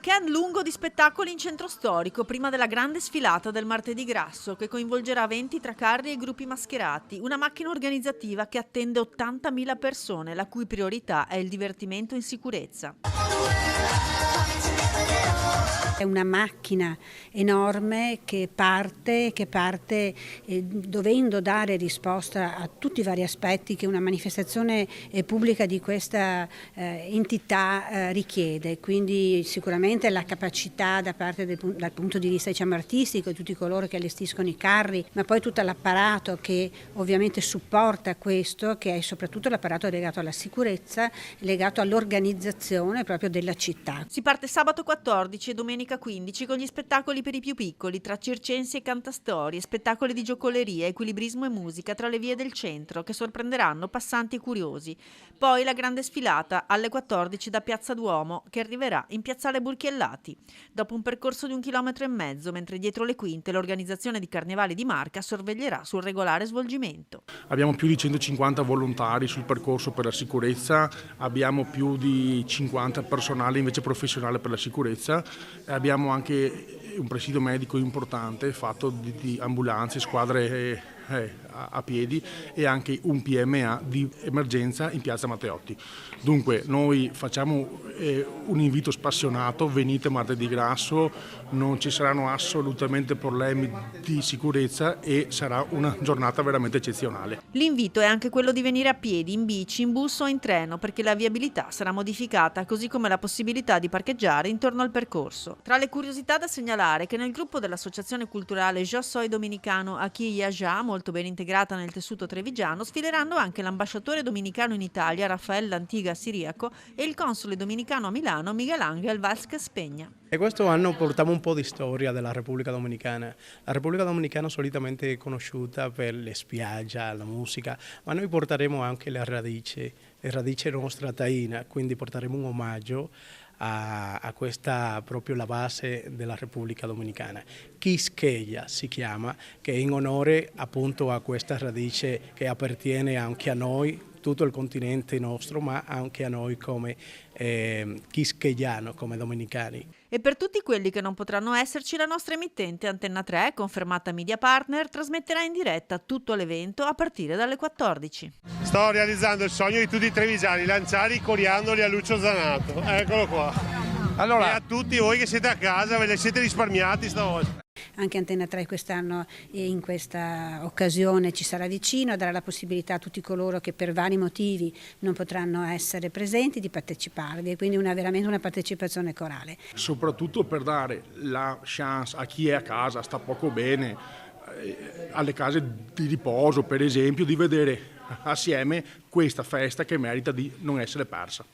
weekend lungo di spettacoli in centro storico, prima della grande sfilata del martedì grasso, che coinvolgerà 20 tra carri e gruppi mascherati. Una macchina organizzativa che attende 80.000 persone, la cui priorità è il divertimento in sicurezza. È una macchina enorme che parte dovendo dare risposta a tutti i vari aspetti che una manifestazione pubblica di questa entità richiede. Quindi sicuramente la capacità dal punto di vista artistico di tutti coloro che allestiscono i carri, ma poi tutto l'apparato che ovviamente supporta questo, che è soprattutto l'apparato legato alla sicurezza, legato all'organizzazione proprio della città. Si parte sabato 14 e domenica 15 con gli spettacoli per i più piccoli, tra circensi e cantastorie, spettacoli di giocoleria, equilibrismo e musica tra le vie del centro, che sorprenderanno passanti e curiosi. Poi la grande sfilata alle 14 da Piazza Duomo, che arriverà in Piazzale Burchiellati. Dopo un percorso di 1,5 chilometri, mentre dietro le quinte l'organizzazione di Carnevali di Marca sorveglierà sul regolare svolgimento. Abbiamo più di 150 volontari sul percorso per la sicurezza, abbiamo più di 50 personale invece professionale per la sicurezza, abbiamo anche un presidio medico importante fatto di ambulanze, squadre a piedi e anche un PMA di emergenza in piazza Matteotti. Dunque noi facciamo un invito spassionato: venite martedì grasso, non ci saranno assolutamente problemi di sicurezza e sarà una giornata veramente eccezionale. L'invito è anche quello di venire a piedi, in bici, in bus o in treno, perché la viabilità sarà modificata, così come la possibilità di parcheggiare intorno al percorso. Tra le curiosità da segnalare che nel gruppo dell'associazione culturale Je Soy Dominicano Aquí y Allá, molto ben integrata nel tessuto trevigiano, sfileranno anche l'ambasciatore dominicano in Italia Rafael Lantiga Siriaco e il console dominicano a Milano Miguel Ángel Vázquez Peña. E questo anno portiamo un po' di storia della Repubblica Dominicana. La Repubblica Dominicana solitamente è conosciuta per le spiagge, la musica, ma noi porteremo anche le radici nostra taina, quindi porteremo un omaggio a questa proprio la base della Repubblica Dominicana. Quisqueya si chiama, che è in onore appunto a questa radice che appartiene anche a noi, tutto il continente nostro, ma anche a noi come quisqueyano, come dominicani. E per tutti quelli che non potranno esserci, la nostra emittente Antenna 3, confermata media partner, trasmetterà in diretta tutto l'evento a partire dalle 14. Sto realizzando il sogno di tutti i trevigiani, lanciare i coriandoli a Lucio Zanato. Eccolo qua. Allora, e a tutti voi che siete a casa, ve ne siete risparmiati stavolta. Anche Antenna 3 quest'anno in questa occasione ci sarà vicino, darà la possibilità a tutti coloro che per vari motivi non potranno essere presenti di parteciparvi, e quindi veramente una partecipazione corale. Soprattutto per dare la chance a chi è a casa, sta poco bene, alle case di riposo per esempio, di vedere assieme questa festa che merita di non essere persa.